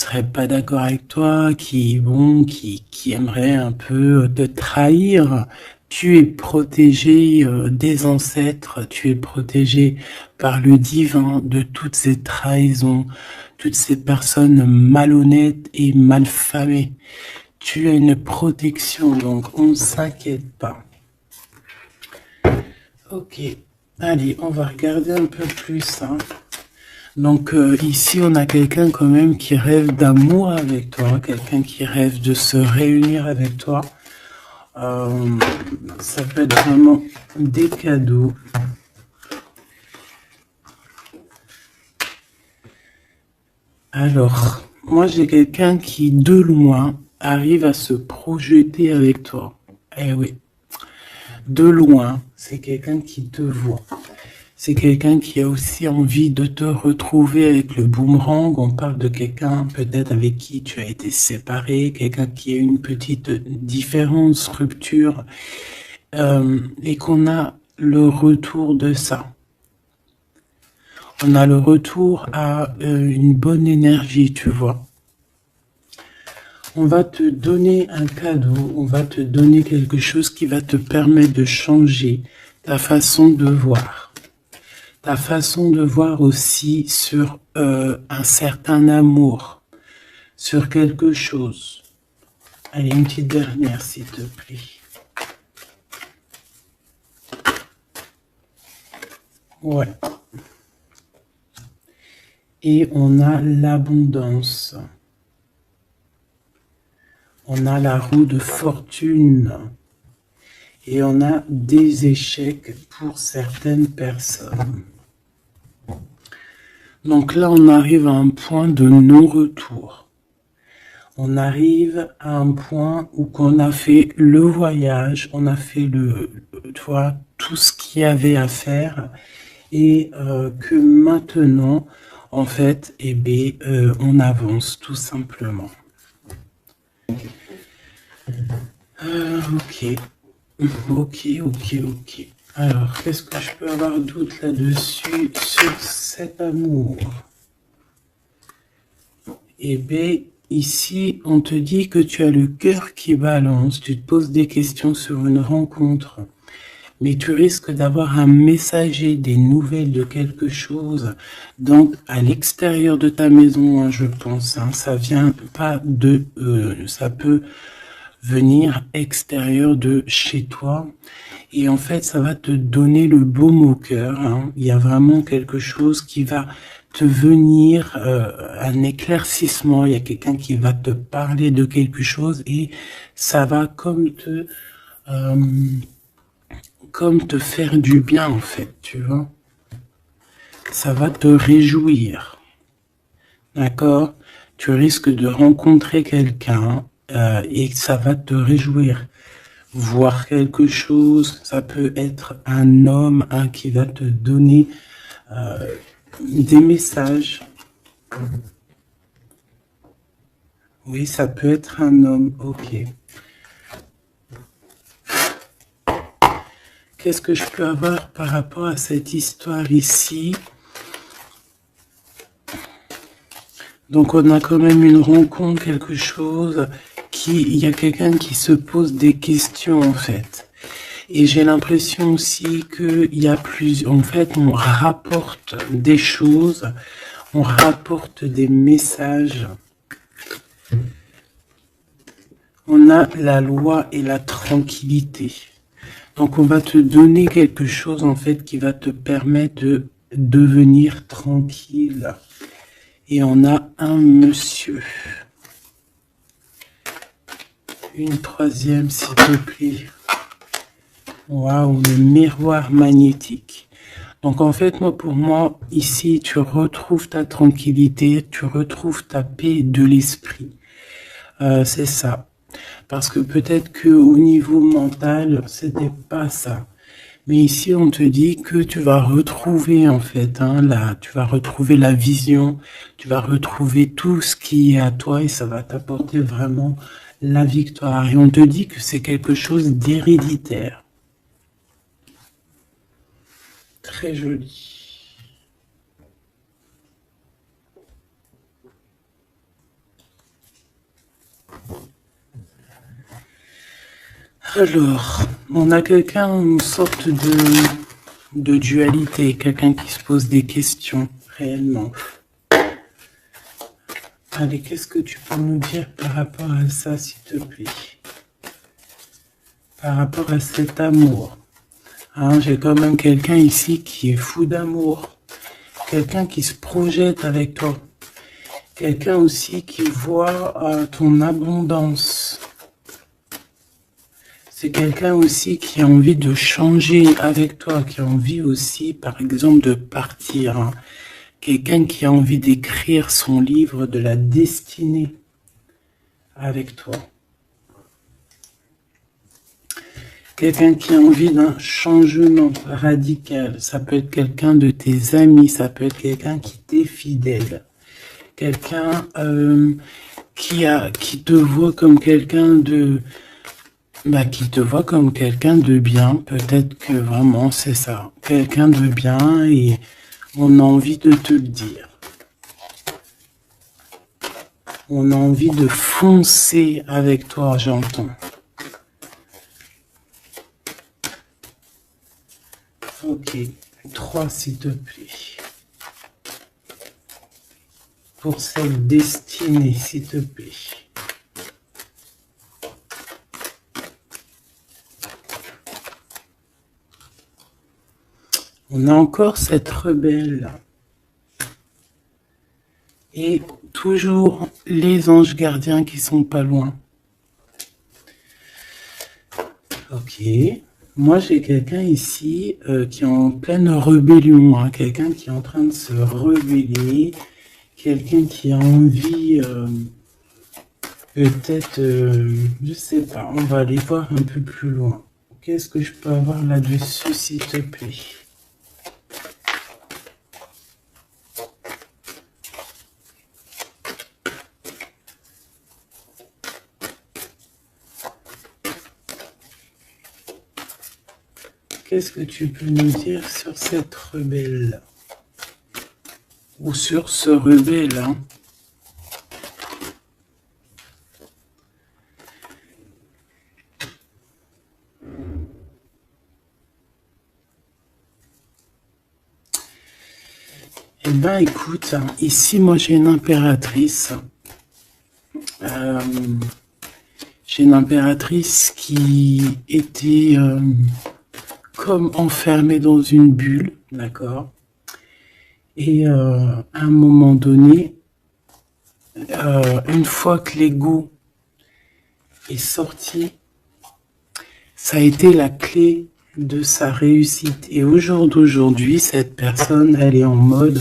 seraient pas d'accord avec toi, qui aimeraient un peu te trahir. Tu es protégé des ancêtres, tu es protégé par le divin de toutes ces trahisons, toutes ces personnes malhonnêtes et malfamées. Tu as une protection, donc on ne s'inquiète pas. Ok, allez, on va regarder un peu plus, hein. Donc ici, on a quelqu'un quand même qui rêve d'amour avec toi, quelqu'un qui rêve de se réunir avec toi. Ça peut être vraiment des cadeaux. Alors, moi j'ai quelqu'un qui, de loin, arrive à se projeter avec toi. Eh oui, de loin, c'est quelqu'un qui te voit. C'est quelqu'un qui a aussi envie de te retrouver avec le boomerang. On parle de quelqu'un peut-être avec qui tu as été séparé, quelqu'un qui a une petite différence, rupture, et qu'on a le retour de ça. On a le retour à une bonne énergie, tu vois. On va te donner un cadeau, on va te donner quelque chose qui va te permettre de changer ta façon de voir. Ta façon de voir aussi sur un certain amour, sur quelque chose. Allez, une petite dernière, s'il te plaît. Ouais. Et on a l'abondance. On a la roue de fortune. Et on a des échecs pour certaines personnes. Donc là, on arrive à un point de non-retour. On arrive à un point où qu'on a fait le voyage, on a fait tu vois, tout ce qu'il y avait à faire, et que maintenant, en fait, eh bien, on avance tout simplement. Ok, ok. Alors, qu'est-ce que je peux avoir d'autre là-dessus sur cet amour? Eh bien, ici, on te dit que tu as le cœur qui balance, tu te poses des questions sur une rencontre, mais tu risques d'avoir un messager, des nouvelles de quelque chose, donc à l'extérieur de ta maison, hein, je pense, hein, ça vient pas de... ça peut venir extérieur de chez toi, et en fait, ça va te donner le baume au cœur, hein. Il y a vraiment quelque chose qui va te venir, un éclaircissement, il y a quelqu'un qui va te parler de quelque chose et ça va comme te faire du bien en fait, tu vois. Ça va te réjouir, d'accord? Tu risques de rencontrer quelqu'un et ça va te réjouir. Voir quelque chose, ça peut être un homme qui va te donner des messages. Oui, ça peut être un homme, ok. Qu'est-ce que je peux avoir par rapport à cette histoire ici? Donc on a quand même une rencontre, quelque chose il y a quelqu'un qui se pose des questions en fait. Et j'ai l'impression aussi qu'il y a en fait, on rapporte des choses, on rapporte des messages. On a la loi et la tranquillité. Donc on va te donner quelque chose en fait qui va te permettre de devenir tranquille. Et on a un monsieur. Une troisième s'il te plaît. Waouh, le miroir magnétique. Donc en fait, pour moi, ici, tu retrouves ta tranquillité, tu retrouves ta paix de l'esprit. C'est ça. Parce que peut-être que au niveau mental, c'était pas ça. Mais ici, on te dit que tu vas retrouver en fait, hein, tu vas retrouver la vision, tu vas retrouver tout ce qui est à toi et ça va t'apporter vraiment la victoire. Et on te dit que c'est quelque chose d'héréditaire. Très joli. Alors, on a quelqu'un, une sorte de dualité, quelqu'un qui se pose des questions, réellement. Allez, qu'est-ce que tu peux nous dire par rapport à ça, s'il te plaît? Par rapport à cet amour. Hein, j'ai quand même quelqu'un ici qui est fou d'amour. Quelqu'un qui se projette avec toi. Quelqu'un aussi qui voit ton abondance. C'est quelqu'un aussi qui a envie de changer avec toi, qui a envie aussi, par exemple, de partir. Hein. Quelqu'un qui a envie d'écrire son livre de la destinée avec toi. Quelqu'un qui a envie d'un changement radical. Ça peut être quelqu'un de tes amis, ça peut être quelqu'un qui t'est fidèle. Quelqu'un qui te voit comme quelqu'un de... qui te voit comme quelqu'un de bien. Peut-être que vraiment c'est ça. Quelqu'un de bien et on a envie de te le dire. On a envie de foncer avec toi, j'entends. Ok, 3 s'il te plaît. Pour cette destinée, s'il te plaît. On a encore cette rebelle. Et toujours les anges gardiens qui sont pas loin. Ok. Moi, j'ai quelqu'un ici qui est en pleine rébellion. Hein, quelqu'un qui est en train de se rebeller. Quelqu'un qui a envie... peut-être... je sais pas. On va aller voir un peu plus loin. Qu'est-ce que je peux avoir là-dessus, s'il te plaît? Qu'est-ce que tu peux nous dire sur cette rebelle? Ou sur ce rebelle, hein? Eh ben, écoute, ici, moi, j'ai une impératrice. J'ai une impératrice qui était comme enfermée dans une bulle, d'accord? Et à un moment donné, une fois que l'ego est sorti, ça a été la clé de sa réussite. Et au jour d'aujourd'hui, cette personne, elle est en mode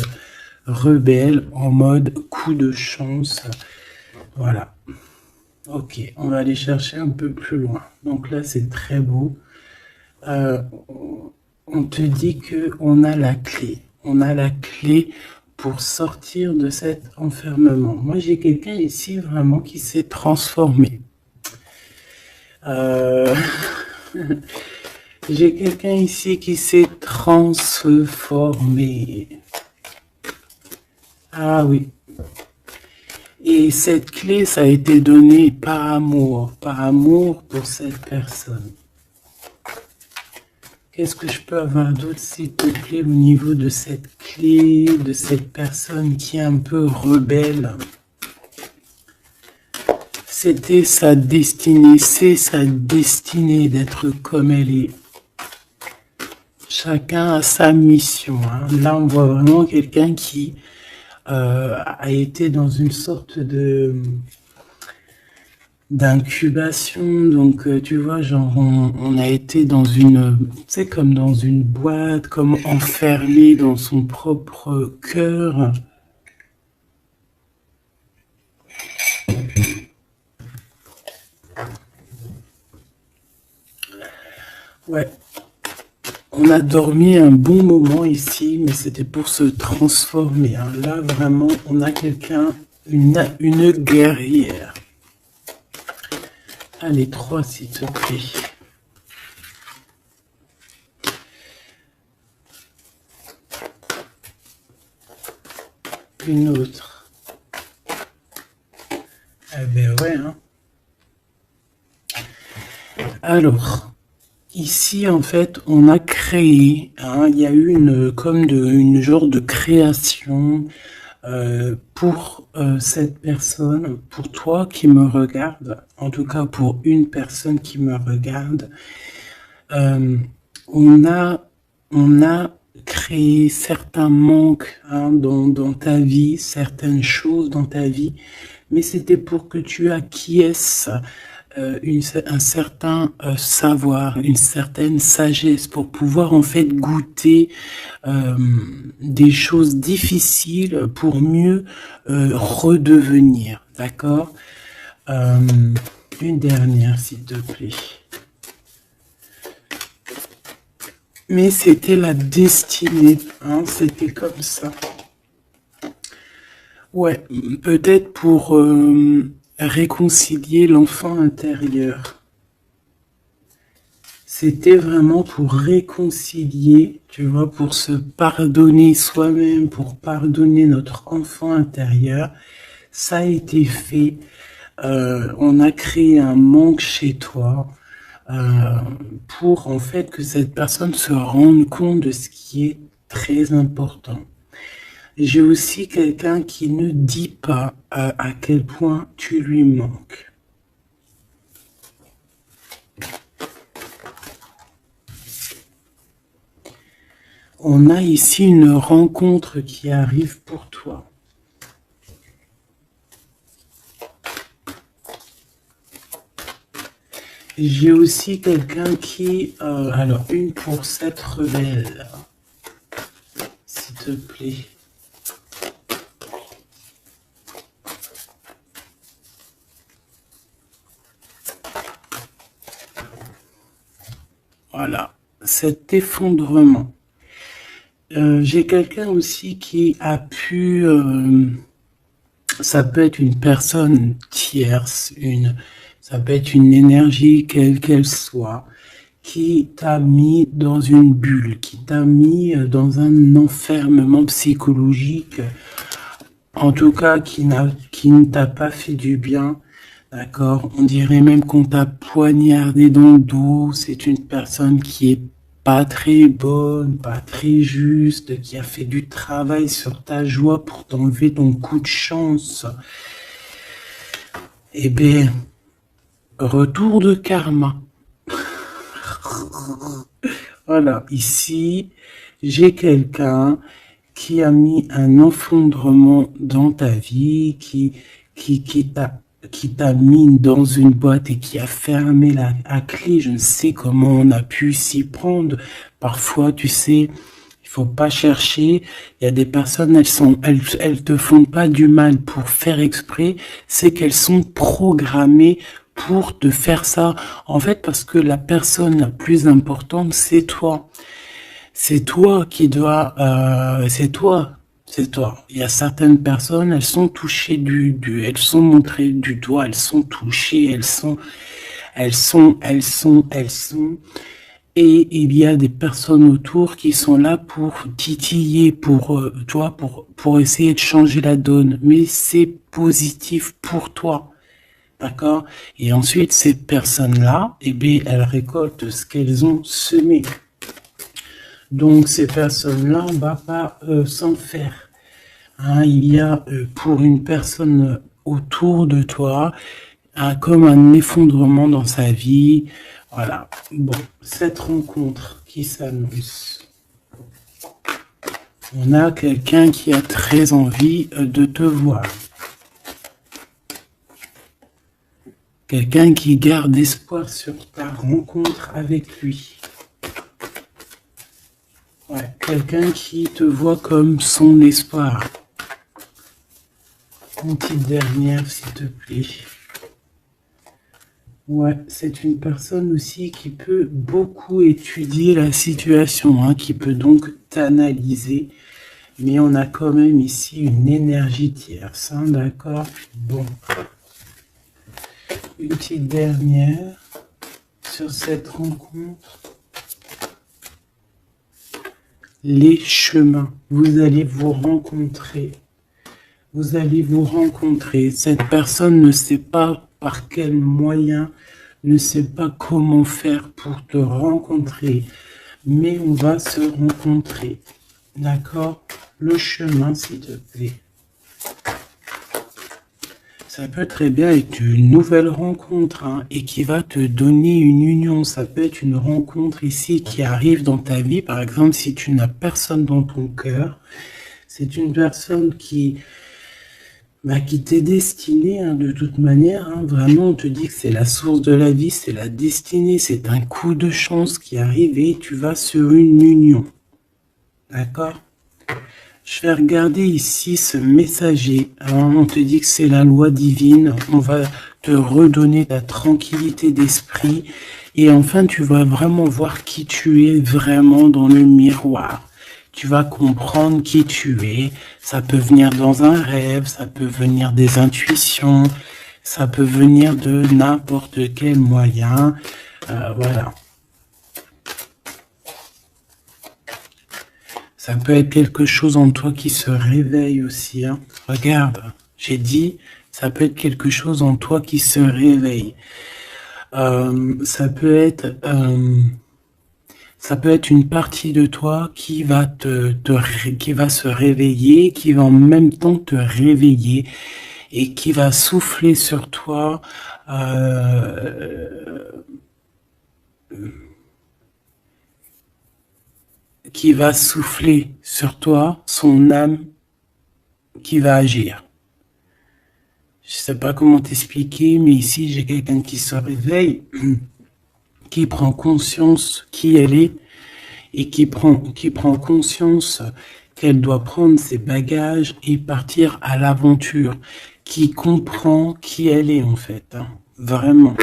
rebelle, en mode coup de chance. Voilà. Ok, on va aller chercher un peu plus loin. Donc là, c'est très beau. On te dit que on a la clé. On a la clé pour sortir de cet enfermement. Moi, j'ai quelqu'un ici vraiment qui s'est transformé. J'ai quelqu'un ici qui s'est transformé. Ah oui. Et cette clé, ça a été donné par amour pour cette personne. Qu'est-ce que je peux avoir d'autre, s'il te plaît, au niveau de cette clé, de cette personne qui est un peu rebelle? C'était sa destinée, c'est sa destinée d'être comme elle est. Chacun a sa mission. Hein. Là, on voit vraiment quelqu'un qui a été dans une sorte d'incubation. Donc, tu vois, genre, on a été dans une, tu sais, comme dans une boîte, comme enfermé dans son propre cœur. Ouais. On a dormi un bon moment ici, mais c'était pour se transformer. Hein. Là, vraiment, on a quelqu'un, une guerrière. Allez, 3, s'il te plaît. Une autre. Eh ben ouais, hein. Alors, ici, en fait, on a créé, hein, il y a eu une genre de création pour cette personne, pour toi qui me regarde, en tout cas pour une personne qui me regarde. Euh, on a, on a créé certains manques, hein, dans ta vie, certaines choses dans ta vie, mais c'était pour que tu acquiesces un certain savoir, une certaine sagesse pour pouvoir en fait goûter euh, des choses difficiles pour mieux redevenir, d'accord. Euh, une dernière, s'il te plaît. Mais c'était la destinée, hein, c'était comme ça. Ouais, peut-être pour réconcilier l'enfant intérieur. C'était vraiment pour réconcilier, tu vois, pour se pardonner soi-même, pour pardonner notre enfant intérieur. Ça a été fait. On a créé un manque chez toi euh, pour en fait que cette personne se rende compte de ce qui est très important. J'ai aussi quelqu'un qui ne dit pas à quel point tu lui manques. On a ici une rencontre qui arrive pour toi. J'ai aussi quelqu'un qui... alors, une pour cette rebelle, s'il te plaît. Voilà, cet effondrement. J'ai quelqu'un aussi qui a pu... ça peut être une personne tierce, ça peut être une énergie quelle qu'elle soit, qui t'a mis dans une bulle, qui t'a mis dans un enfermement psychologique, en tout cas qui ne t'a pas fait du bien, d'accord? On dirait même qu'on t'a poignardé dans le dos. C'est une personne qui est pas très bonne, pas très juste, qui a fait du travail sur ta joie pour t'enlever ton coup de chance. Eh bien, retour de karma. Voilà, ici, j'ai quelqu'un qui a mis un effondrement dans ta vie, qui, qui t'a mis dans une boîte et qui a fermé à clé. Je ne sais comment on a pu s'y prendre. Parfois, tu sais, il faut pas chercher. Il y a des personnes, elles te font pas du mal pour faire exprès. C'est qu'elles sont programmées pour te faire ça. En fait, parce que la personne la plus importante, c'est toi. C'est toi qui dois, c'est toi, c'est toi. Il y a certaines personnes, elles sont touchées elles sont montrées du doigt, elles sont touchées, elles sont. Et il y a des personnes autour qui sont là pour titiller, pour essayer de changer la donne. Mais c'est positif pour toi. D'accord? Et ensuite, ces personnes-là, eh bien, elles récoltent ce qu'elles ont semé. Donc, ces personnes-là, on ne va pas s'en faire. Hein, il y a pour une personne autour de toi comme un effondrement dans sa vie. Voilà. Bon, cette rencontre qui s'annonce. On a quelqu'un qui a très envie de te voir. Quelqu'un qui garde espoir sur ta rencontre avec lui. Ouais, quelqu'un qui te voit comme son espoir. Une petite dernière, s'il te plaît. Ouais, c'est une personne aussi qui peut beaucoup étudier la situation, hein, qui peut donc t'analyser. Mais on a quand même ici une énergie tierce, hein, d'accord? Bon. Une petite dernière sur cette rencontre. Les chemins. Vous allez vous rencontrer. Vous allez vous rencontrer. Cette personne ne sait pas par quel moyen ne sait pas comment faire pour te rencontrer, mais on va se rencontrer. D'accord? Le chemin, s'il te plaît. Ça peut très bien être une nouvelle rencontre hein, et qui va te donner une union. Ça peut être une rencontre ici qui arrive dans ta vie. Par exemple, si tu n'as personne dans ton cœur, c'est une personne qui t'est destinée hein, de toute manière. Hein. Vraiment, on te dit que c'est la source de la vie, c'est la destinée, c'est un coup de chance qui arrive et tu vas sur une union. D'accord? Je vais regarder ici ce messager. Alors, on te dit que c'est la loi divine. On va te redonner ta tranquillité d'esprit. Et enfin, tu vas vraiment voir qui tu es vraiment dans le miroir. Tu vas comprendre qui tu es. Ça peut venir dans un rêve, ça peut venir des intuitions, ça peut venir de n'importe quel moyen. Voilà. Ça peut être quelque chose en toi qui se réveille aussi. Hein. Regarde, j'ai dit, ça peut être quelque chose en toi qui se réveille. Ça peut être une partie de toi qui va qui va se réveiller, qui va en même temps te réveiller et qui va souffler sur toi. Qui va souffler sur toi son âme qui va agir. Je sais pas comment t'expliquer, mais ici j'ai quelqu'un qui se réveille, qui prend conscience qui elle est et qui prend conscience qu'elle doit prendre ses bagages et partir à l'aventure, qui comprend qui elle est en fait, hein, vraiment.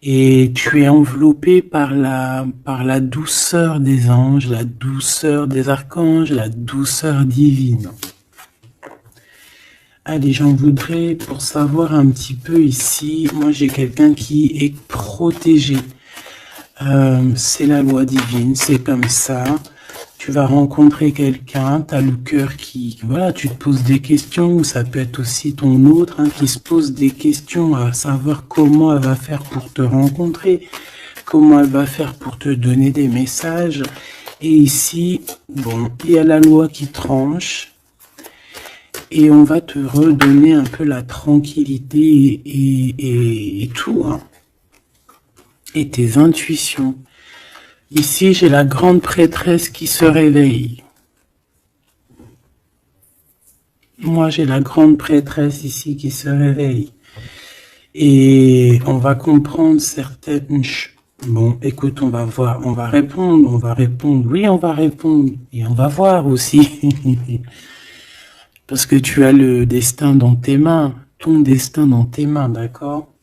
Et tu es enveloppé par la douceur des anges, la douceur des archanges, la douceur divine. Allez, j'en voudrais pour savoir un petit peu ici. Moi, j'ai quelqu'un qui est protégé. C'est la loi divine, c'est comme ça. Tu vas rencontrer quelqu'un, tu as le cœur qui... Voilà, tu te poses des questions, ou ça peut être aussi ton autre hein, qui se pose des questions à savoir comment elle va faire pour te rencontrer, comment elle va faire pour te donner des messages. Et ici, bon, il y a la loi qui tranche, et on va te redonner un peu la tranquillité et tout, hein, et tes intuitions. Ici, j'ai la grande prêtresse qui se réveille. Moi, j'ai la grande prêtresse ici qui se réveille. Et on va comprendre certaines... Bon, écoute, on va voir, on va répondre, oui, on va répondre. Et on va voir aussi. Parce que tu as le destin dans tes mains, ton destin dans tes mains, d'accord?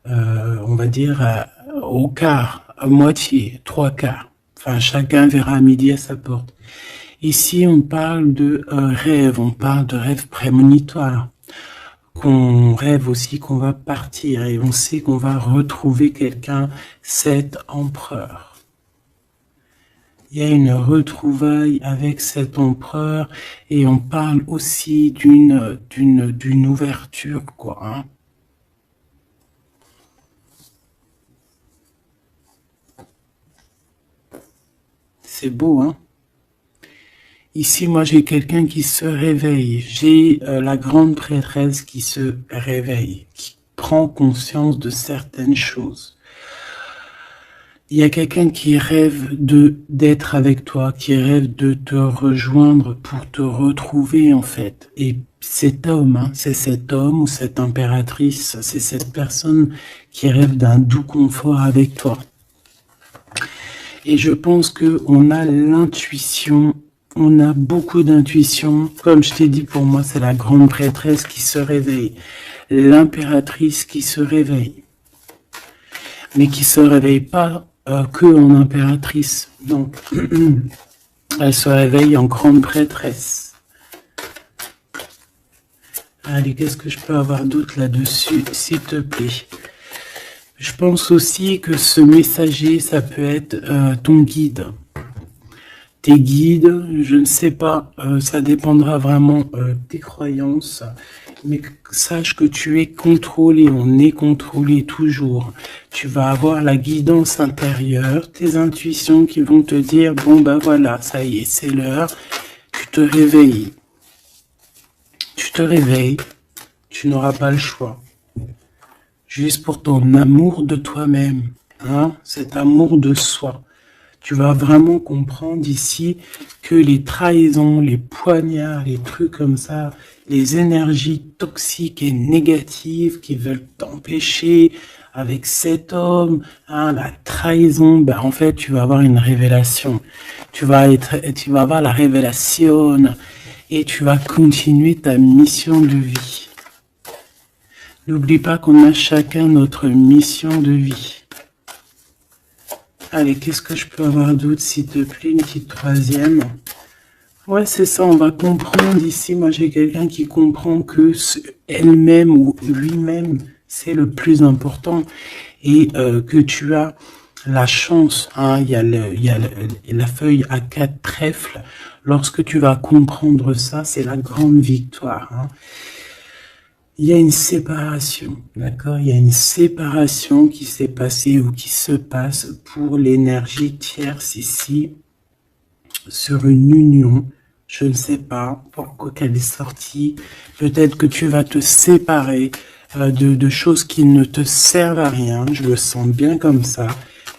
On va dire au quart. À moitié, 3/4. Enfin, chacun verra à midi à sa porte. Ici, on parle de rêve, on parle de rêve prémonitoire. Qu'on rêve aussi qu'on va partir et on sait qu'on va retrouver quelqu'un, cet empereur. Il y a une retrouvaille avec cet empereur et on parle aussi d'une ouverture, quoi, hein. C'est beau, hein? Ici, moi, j'ai quelqu'un qui se réveille. J'ai la grande prêtresse qui se réveille, qui prend conscience de certaines choses. Il y a quelqu'un qui rêve d'être avec toi, qui rêve de te rejoindre pour te retrouver, en fait. Et cet homme, hein, c'est cet homme ou cette impératrice, c'est cette personne qui rêve d'un doux confort avec toi. Et je pense qu'on a l'intuition, on a beaucoup d'intuition. Comme je t'ai dit, pour moi, c'est la grande prêtresse qui se réveille, l'impératrice qui se réveille. Mais qui se réveille pas que en impératrice. Donc, elle se réveille en grande prêtresse. Allez, qu'est-ce que je peux avoir d'autre là-dessus, s'il te plaît? Je pense aussi que ce messager, ça peut être ton guide. Tes guides, je ne sais pas, ça dépendra vraiment tes croyances. mais sache que tu es contrôlé, on est contrôlé toujours. Tu vas avoir la guidance intérieure, tes intuitions qui vont te dire, bon ben voilà, ça y est, c'est l'heure, tu te réveilles. Tu te réveilles, tu n'auras pas le choix. Juste pour ton amour de toi-même, hein, cet amour de soi. Tu vas vraiment comprendre ici que les trahisons, les poignards, les trucs comme ça, les énergies toxiques et négatives qui veulent t'empêcher avec cet homme, hein, la trahison, ben en fait tu vas avoir une révélation. Tu vas avoir la révélation et tu vas continuer ta mission de vie. N'oublie pas qu'on a chacun notre mission de vie. Allez, qu'est-ce que je peux avoir d'autre, s'il te plaît, une petite troisième. Ouais, c'est ça, on va comprendre ici. Moi, j'ai quelqu'un qui comprend que elle-même ou lui-même, c'est le plus important. Et que tu as la chance, hein, il y a la feuille à 4 trèfles. Lorsque tu vas comprendre ça, c'est la grande victoire. Hein. Il y a une séparation, d'accord? Il y a une séparation qui s'est passée ou qui se passe pour l'énergie tierce ici, sur une union. Je ne sais pas pourquoi qu'elle est sortie. Peut-être que tu vas te séparer de choses qui ne te servent à rien. Je le sens bien comme ça.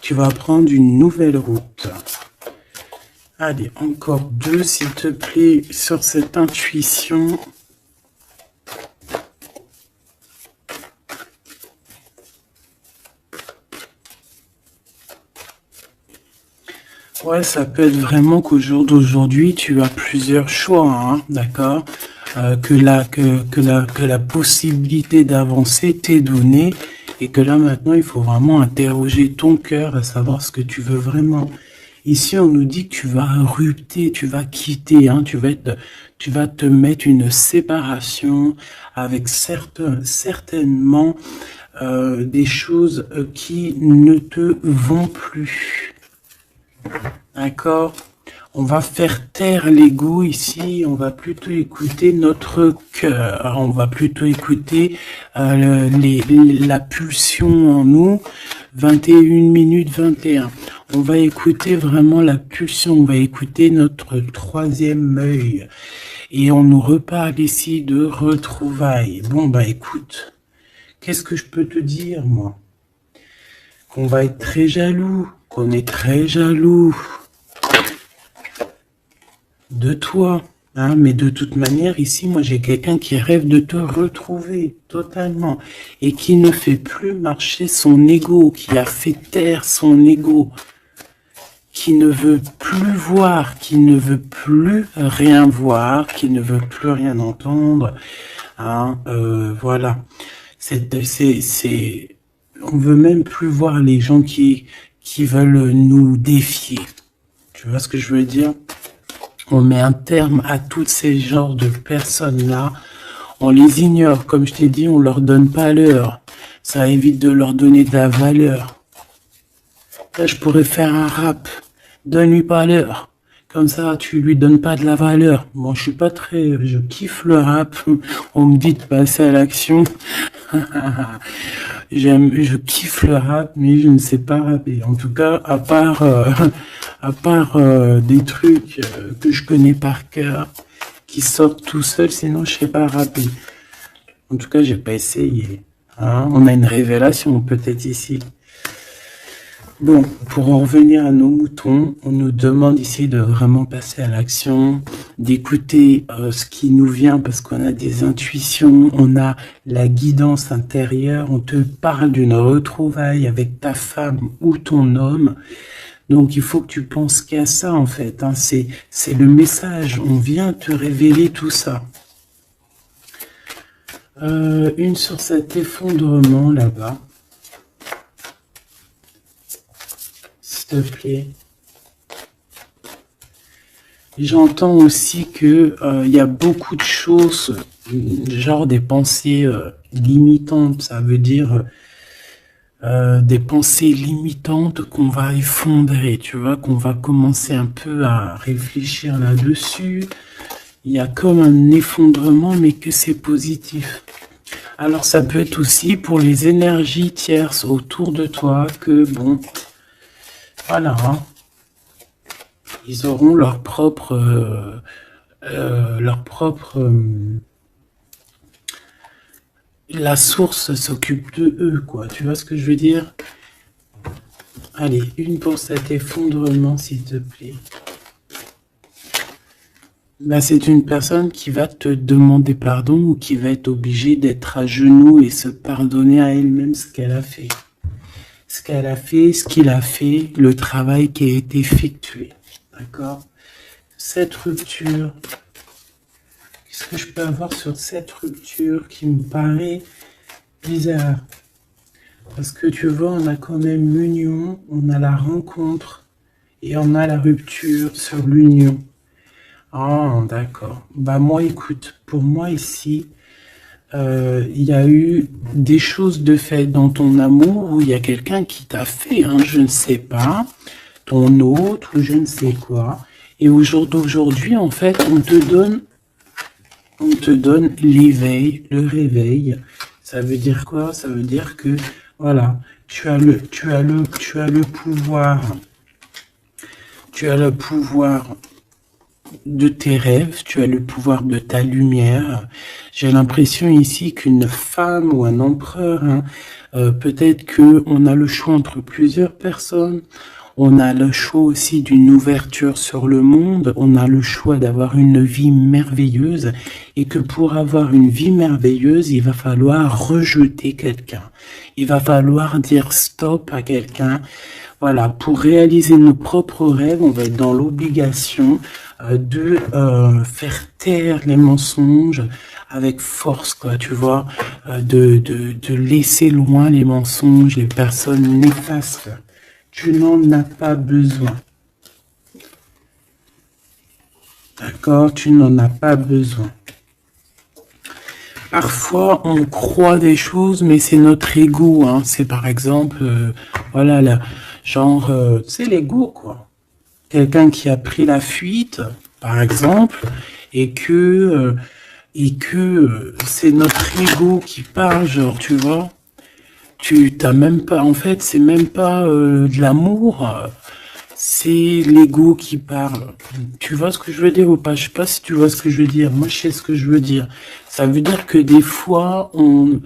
Tu vas prendre une nouvelle route. Allez, encore 2, s'il te plaît, sur cette intuition. Ouais, ça peut être vraiment qu'au jour d'aujourd'hui, tu as plusieurs choix, hein, d'accord, que la possibilité d'avancer t'est donnée et que là maintenant, il faut vraiment interroger ton cœur à savoir ce que tu veux vraiment. Ici, on nous dit que tu vas rupter, tu vas quitter, hein, tu vas te mettre une séparation avec certainement des choses qui ne te vont plus. D'accord? On va faire taire l'ego ici, on va plutôt écouter notre cœur, on va plutôt écouter la pulsion en nous, 21 minutes 21. On va écouter vraiment la pulsion, on va écouter notre troisième œil. Et on nous reparle ici de retrouvailles. Bon, bah écoute, qu'est-ce que je peux te dire, moi? Qu'on va être très jaloux, qu'on est très jaloux de toi, hein, mais de toute manière, ici, moi, j'ai quelqu'un qui rêve de te retrouver totalement et qui ne fait plus marcher son ego, qui a fait taire son ego, qui ne veut plus voir, qui ne veut plus rien voir, qui ne veut plus rien entendre, hein, voilà. On veut même plus voir les gens qui veulent nous défier. Tu vois ce que je veux dire? On met un terme à tous ces genres de personnes-là. On les ignore. Comme je t'ai dit, on leur donne pas l'heure. Ça évite de leur donner de la valeur. Là, je pourrais faire un rap. Donne-lui pas l'heure. Comme ça, tu lui donnes pas de la valeur. Bon, je kiffe le rap. On me dit de passer à l'action. Je kiffe le rap, mais je ne sais pas rapper. En tout cas, à part des trucs que je connais par cœur, qui sortent tout seuls, sinon je sais pas rapper. En tout cas, j'ai pas essayé. Hein, on a une révélation peut-être ici. Bon, pour en revenir à nos moutons, on nous demande ici de vraiment passer à l'action, d'écouter ce qui nous vient parce qu'on a des intuitions, on a la guidance intérieure, on te parle d'une retrouvaille avec ta femme ou ton homme. Donc il faut que tu penses qu'à ça en fait, hein. C'est le message, on vient te révéler tout ça. Une sur cet effondrement là-bas. S'il te plaît. J'entends aussi que il y a beaucoup de choses, genre des pensées limitantes, ça veut dire des pensées limitantes qu'on va effondrer, tu vois, qu'on va commencer un peu à réfléchir là-dessus. il y a comme un effondrement, mais que c'est positif. Alors ça peut être aussi pour les énergies tierces autour de toi que, bon, voilà, hein, ils auront la source s'occupe de eux, quoi. Tu vois ce que je veux dire? Allez, une pour cet effondrement, s'il te plaît. Là, c'est une personne qui va te demander pardon ou qui va être obligée d'être à genoux et se pardonner à elle-même ce qu'elle a fait. Ce qu'elle a fait, ce qu'il a fait, le travail qui a été effectué. D'accord? Cette rupture, qu'est-ce que je peux avoir sur cette rupture qui me paraît bizarre? Parce que tu vois, on a quand même l'union, on a la rencontre et on a la rupture sur l'union. Ah, d'accord. Bah moi, écoute, pour moi ici, il y a eu des choses de fait dans ton amour où il y a quelqu'un qui t'a fait, hein, je ne sais pas, ton autre, ou je ne sais quoi. Et au jour d'aujourd'hui, en fait, on te donne l'éveil, le réveil. Ça veut dire quoi? Ça veut dire que, voilà, tu as le pouvoir. Tu as le pouvoir de tes rêves, tu as le pouvoir de ta lumière. J'ai l'impression ici qu'une femme ou un empereur, hein, peut-être qu'on a le choix entre plusieurs personnes, on a le choix aussi d'une ouverture sur le monde, on a le choix d'avoir une vie merveilleuse et que pour avoir une vie merveilleuse, il va falloir rejeter quelqu'un. Il va falloir dire stop à quelqu'un. Voilà, pour réaliser nos propres rêves, on va être dans l'obligation de faire taire les mensonges avec force, quoi, tu vois, de laisser loin les mensonges, les personnes néfastes. Tu n'en as pas besoin. D'accord? Tu n'en as pas besoin. Parfois, on croit des choses, mais c'est notre ego, hein. C'est par exemple, voilà, là, genre, c'est l'ego, quoi. Quelqu'un qui a pris la fuite, par exemple, et que c'est notre ego qui parle, genre, tu vois. Tu t'as même pas, en fait, c'est même pas de l'amour, c'est l'ego qui parle. Tu vois ce que je veux dire ou pas? Je sais pas si tu vois ce que je veux dire. Moi, je sais ce que je veux dire. Ça veut dire que des fois, il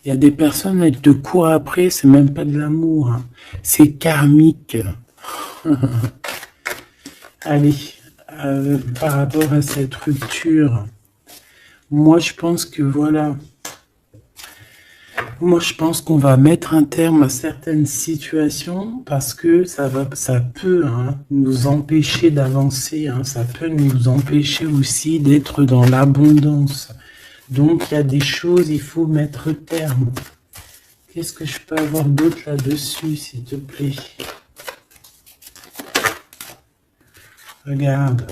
y a des personnes, elles te courent après, c'est même pas de l'amour, hein. C'est karmique. Allez, par rapport à cette rupture, moi, je pense que voilà. Moi, je pense qu'on va mettre un terme à certaines situations parce que ça peut, hein, nous empêcher d'avancer, hein, ça peut nous empêcher aussi d'être dans l'abondance. Donc, il y a des choses, il faut mettre terme. Qu'est-ce que je peux avoir d'autre là-dessus, s'il te plaît? Regarde.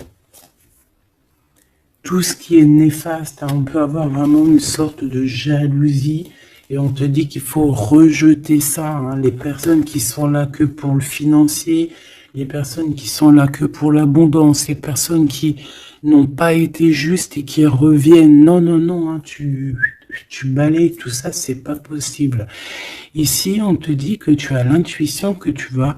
Tout ce qui est néfaste, hein, on peut avoir vraiment une sorte de jalousie. Et on te dit qu'il faut rejeter ça, hein. Les personnes qui sont là que pour le financier, les personnes qui sont là que pour l'abondance, les personnes qui n'ont pas été justes et qui reviennent. Non, non, non, hein, tu balayes tout ça, c'est pas possible. Ici, on te dit que tu as l'intuition que tu vas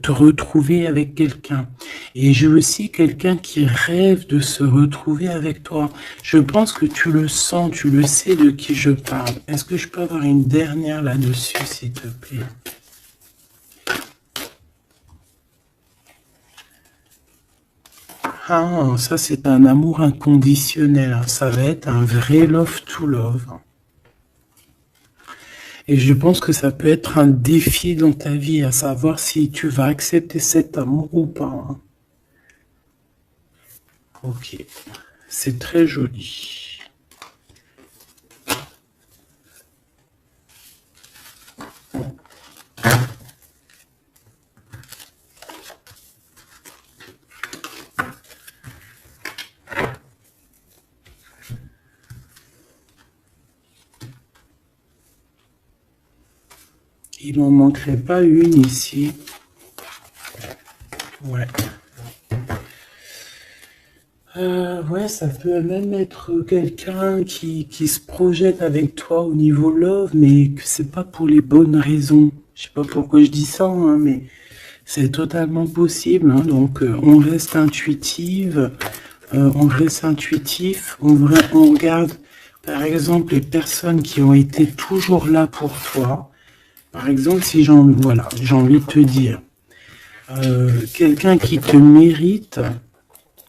te retrouver avec quelqu'un. Et j'ai aussi quelqu'un qui rêve de se retrouver avec toi. Je pense que tu le sens, tu le sais de qui je parle. Est-ce que je peux avoir une dernière là-dessus, s'il te plaît? Ah, ça c'est un amour inconditionnel. Ça va être un vrai love to love. Et je pense que ça peut être un défi dans ta vie, à savoir si tu vas accepter cet amour ou pas, hein. Ok, c'est très joli. Il n'en manquerait pas une ici. Ouais. Ouais, ça peut même être quelqu'un qui se projette avec toi au niveau love, mais que c'est pas pour les bonnes raisons. Je sais pas pourquoi je dis ça, hein, mais c'est totalement possible, hein. Donc, on reste intuitif, on regarde, par exemple, les personnes qui ont été toujours là pour toi. Par exemple, si voilà, j'ai envie de te dire, quelqu'un qui te mérite,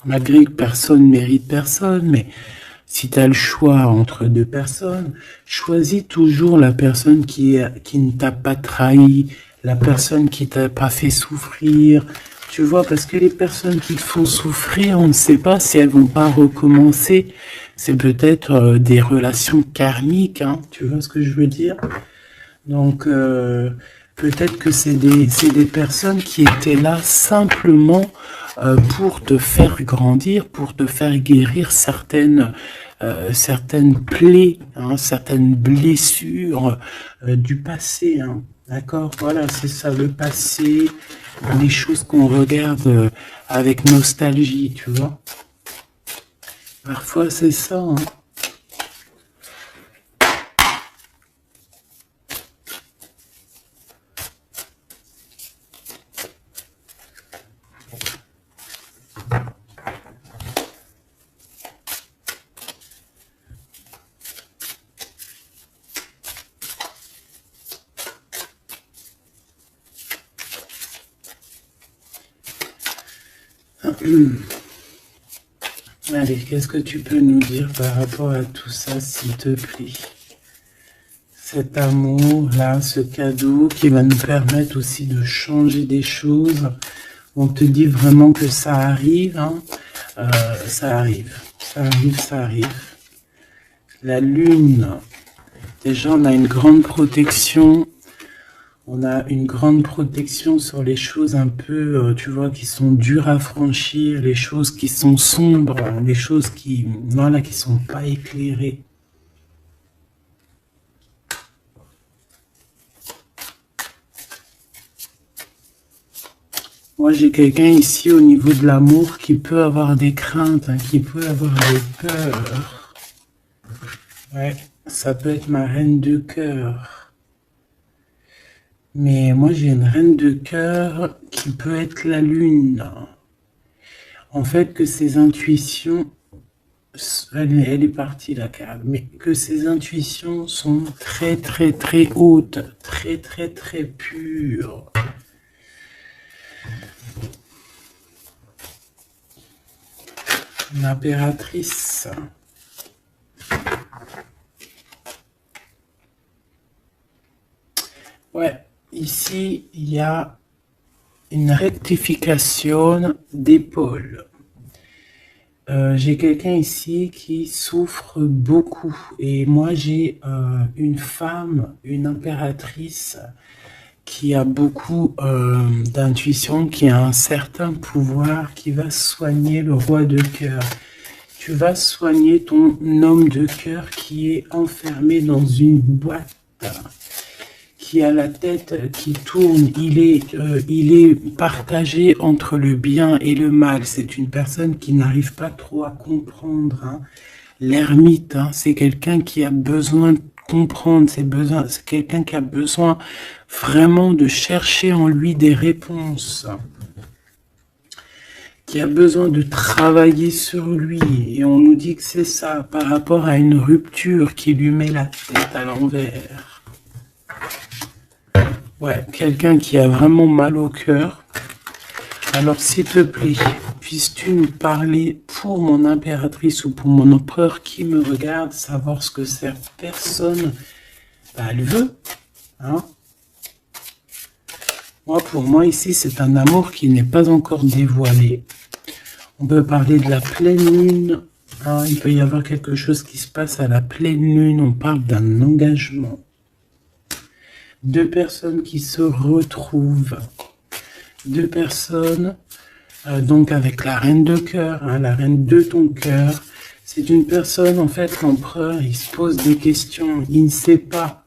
malgré que personne mérite personne, mais si tu as le choix entre deux personnes, choisis toujours la personne qui ne t'a pas trahi, la personne qui t'a pas fait souffrir. Tu vois, parce que les personnes qui te font souffrir, on ne sait pas si elles vont pas recommencer. C'est peut-être des relations karmiques, hein, tu vois ce que je veux dire? Donc, peut-être que c'est des personnes qui étaient là simplement pour te faire grandir, pour te faire guérir certaines plaies, hein, certaines blessures du passé. Hein. D'accord? Voilà, c'est ça, le passé, les choses qu'on regarde avec nostalgie, tu vois. Parfois, c'est ça. Hein. Allez, qu'est-ce que tu peux nous dire par rapport à tout ça, s'il te plaît? Cet amour-là, ce cadeau qui va nous permettre aussi de changer des choses. On te dit vraiment que ça arrive, hein. Ça arrive, ça arrive, ça arrive. La lune, déjà on a une grande protection. On a une grande protection sur les choses un peu, tu vois, qui sont dures à franchir, les choses qui sont sombres, les choses voilà, qui sont pas éclairées. Moi, j'ai quelqu'un ici au niveau de l'amour qui peut avoir des craintes, hein, qui peut avoir des peurs. Ouais, ça peut être ma reine de cœur. Mais moi, j'ai une reine de cœur qui peut être la lune. En fait, que ses intuitions, elle est partie la carte, mais que ses intuitions sont très très très hautes, très très très pures. L'impératrice. Ouais, ici, il y a une rectification d'épaule. J'ai quelqu'un ici qui souffre beaucoup et moi j'ai une femme, une impératrice qui a beaucoup d'intuition, qui a un certain pouvoir, qui va soigner le roi de cœur. Tu vas soigner ton homme de cœur qui est enfermé dans une boîte, qui a la tête qui tourne, il est partagé entre le bien et le mal. C'est une personne qui n'arrive pas trop à comprendre. Hein. L'ermite, hein, c'est quelqu'un qui a besoin de comprendre, c'est quelqu'un qui a besoin vraiment de chercher en lui des réponses, qui a besoin de travailler sur lui. Et on nous dit que c'est ça, par rapport à une rupture qui lui met la tête à l'envers. Ouais, quelqu'un qui a vraiment mal au cœur. Alors, s'il te plaît, puisses-tu nous parler pour mon impératrice ou pour mon empereur qui me regarde, savoir ce que cette personne, elle veut, hein? Moi, pour moi, ici, c'est un amour qui n'est pas encore dévoilé. On peut parler de la pleine lune. Hein, il peut y avoir quelque chose qui se passe à la pleine lune. On parle d'un engagement. Deux personnes qui se retrouvent. Deux personnes, donc avec la reine de cœur, hein, la reine de ton cœur. C'est une personne, en fait, l'empereur, il se pose des questions. Il ne sait pas.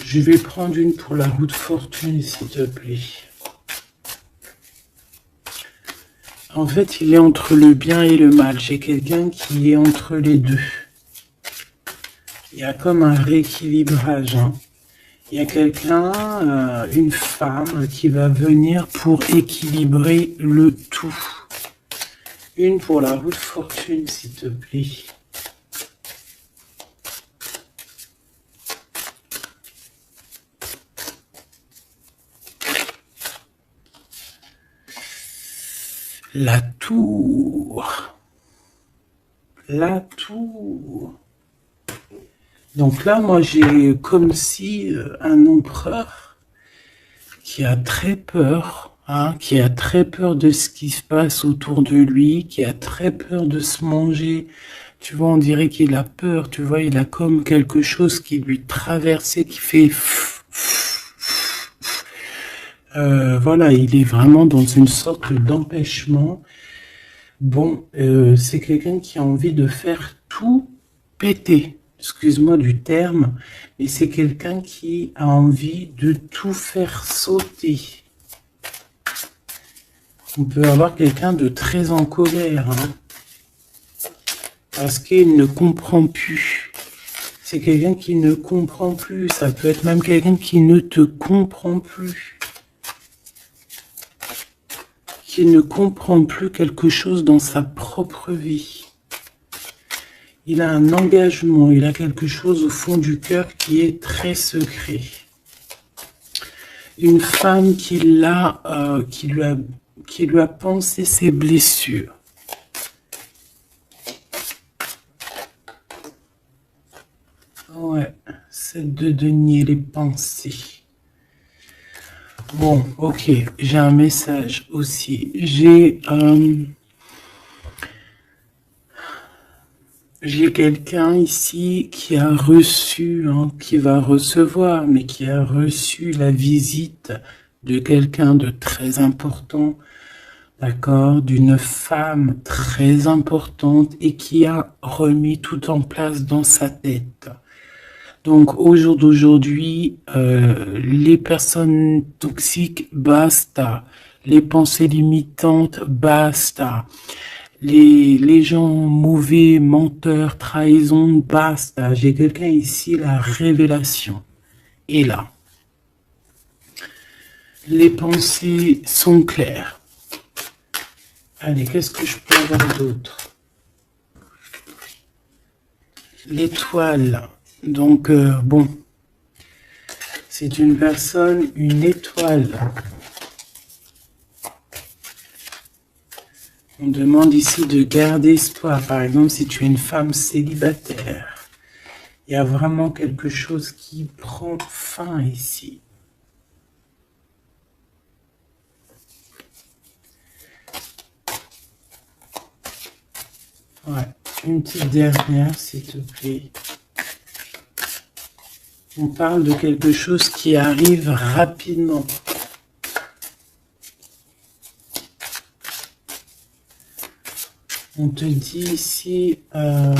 Je vais prendre une pour la roue de fortune, s'il te plaît. En fait, il est entre le bien et le mal. J'ai quelqu'un qui est entre les deux. Il y a comme un rééquilibrage. Hein. Il y a quelqu'un, une femme, qui va venir pour équilibrer le tout. Une pour la roue de fortune, s'il te plaît. La tour. La tour. Donc là, moi, j'ai comme si un empereur qui a très peur, hein, qui a très peur de ce qui se passe autour de lui, qui a très peur de se manger. Tu vois, on dirait qu'il a peur, tu vois, il a comme quelque chose qui lui traverse, qui fait... voilà, il est vraiment dans une sorte d'empêchement. Bon, c'est quelqu'un qui a envie de faire tout péter. Excuse-moi du terme, mais c'est quelqu'un qui a envie de tout faire sauter. On peut avoir quelqu'un de très en colère, hein, parce qu'il ne comprend plus. C'est quelqu'un qui ne comprend plus. Ça peut être même quelqu'un qui ne te comprend plus. Qui ne comprend plus quelque chose dans sa propre vie. Il a un engagement, il a quelque chose au fond du cœur qui est très secret. Une femme qui lui a pensé ses blessures. Ouais, celle de denier les pensées. Bon, ok, j'ai un message aussi. J'ai quelqu'un ici qui a reçu, hein, qui va recevoir, mais qui a reçu la visite de quelqu'un de très important, d'accord, d'une femme très importante et qui a remis tout en place dans sa tête. Donc au jour d'aujourd'hui, les personnes toxiques, basta. Les pensées limitantes, basta. Les gens mauvais, menteurs, trahison, basta. J'ai quelqu'un ici, la révélation est là. Les pensées sont claires. Allez, qu'est-ce que je peux avoir d'autre? L'étoile. Donc, bon, c'est une personne, une étoile. On demande ici de garder espoir. Par exemple, si tu es une femme célibataire, il y a vraiment quelque chose qui prend fin ici. Ouais, une petite dernière, s'il te plaît. On parle de quelque chose qui arrive rapidement. On te dit ici, ouais,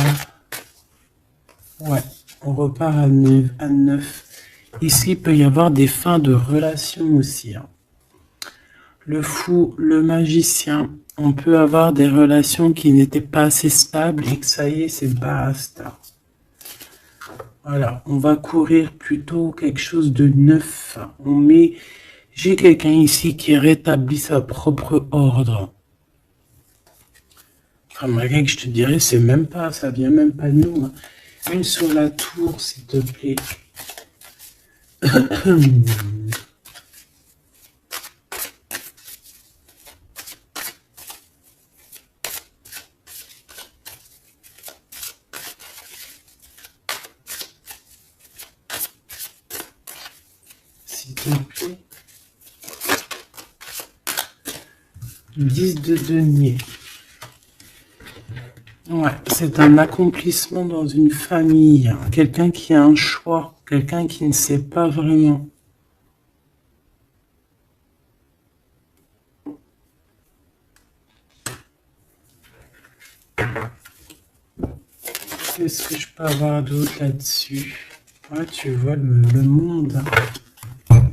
on repart à 9. Ici, il peut y avoir des fins de relations aussi. Hein. Le fou, le magicien, on peut avoir des relations qui n'étaient pas assez stables et que ça y est, c'est basta. Voilà, on va courir plutôt quelque chose de neuf. J'ai quelqu'un ici qui rétablit sa propre ordre. Enfin, malgré que je te dirais, c'est même pas, ça vient même pas de nous. Hein. Une sur la tour, s'il te plaît. S'il te plaît. 10 de denier. Ouais, c'est un accomplissement dans une famille. Quelqu'un qui a un choix. Quelqu'un qui ne sait pas vraiment. Qu'est-ce que je peux avoir d'autre là-dessus? Ouais, tu vois le monde. Hein.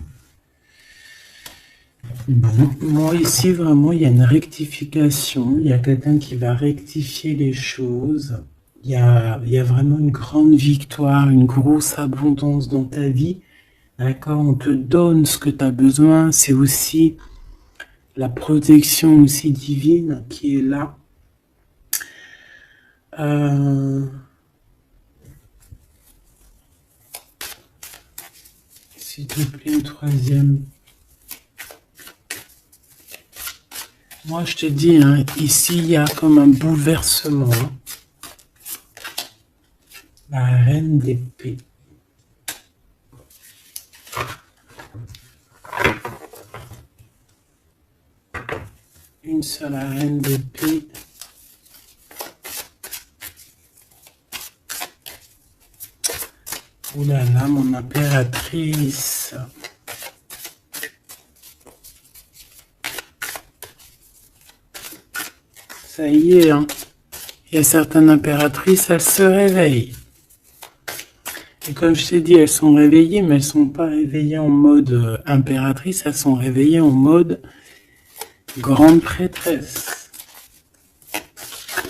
Bon, moi ici vraiment il y a une rectification, il y a quelqu'un qui va rectifier les choses, il y a vraiment une grande victoire, une grosse abondance dans ta vie, d'accord? On te donne ce que tu as besoin, c'est aussi la protection aussi divine qui est là. S'il te plaît, une troisième. Moi, je te dis, hein, ici, il y a comme un bouleversement. Hein. La reine d'épée. Une seule reine d'épée. Oh là là, mon impératrice. Ça y est, hein. Il y a certaines impératrices, elles se réveillent. Et comme je t'ai dit, elles sont réveillées, mais elles sont pas réveillées en mode impératrice, elles sont réveillées en mode grande prêtresse.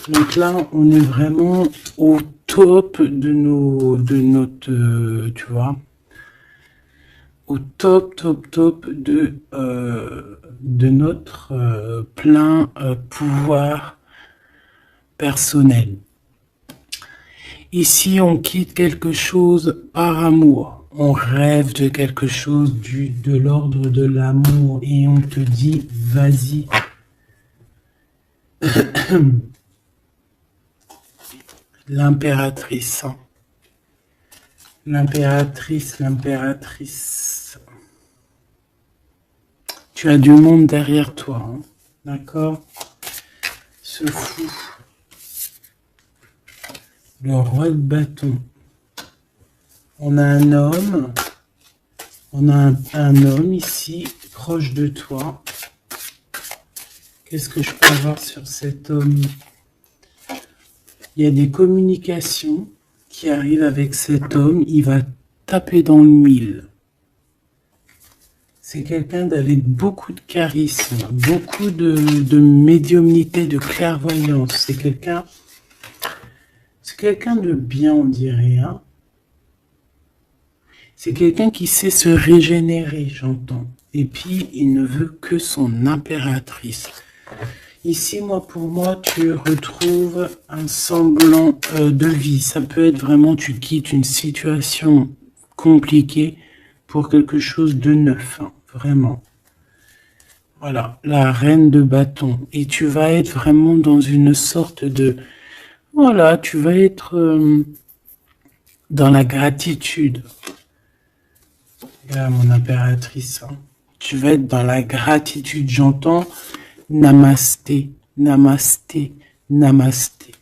Donc là, on est vraiment au top de notre, tu vois, au top de notre plein pouvoir personnel. Ici, on quitte quelque chose par amour. On rêve de quelque chose de l'ordre de l'amour et on te dit, vas-y. L'impératrice. Hein. L'impératrice. Tu as du monde derrière toi. Hein. D'accord? Ce fou. Le roi de bâton. On a un homme. On a un homme ici, proche de toi. Qu'est-ce que je peux avoir sur cet homme? Il y a des communications qui arrivent avec cet homme. Il va taper dans le mille. C'est quelqu'un avec beaucoup de charisme, beaucoup de médiumnité, de clairvoyance. C'est quelqu'un de bien, on dirait. Hein. C'est quelqu'un qui sait se régénérer, j'entends. Et puis, il ne veut que son impératrice. Ici, pour moi, tu retrouves un semblant de vie. Ça peut être vraiment, tu quittes une situation compliquée pour quelque chose de neuf, hein, vraiment. Voilà, la reine de bâton. Et tu vas être vraiment dans une sorte de... Voilà, tu vas être dans la gratitude. Là, mon impératrice, hein. Tu vas être dans la gratitude. J'entends namasté, namasté, namasté.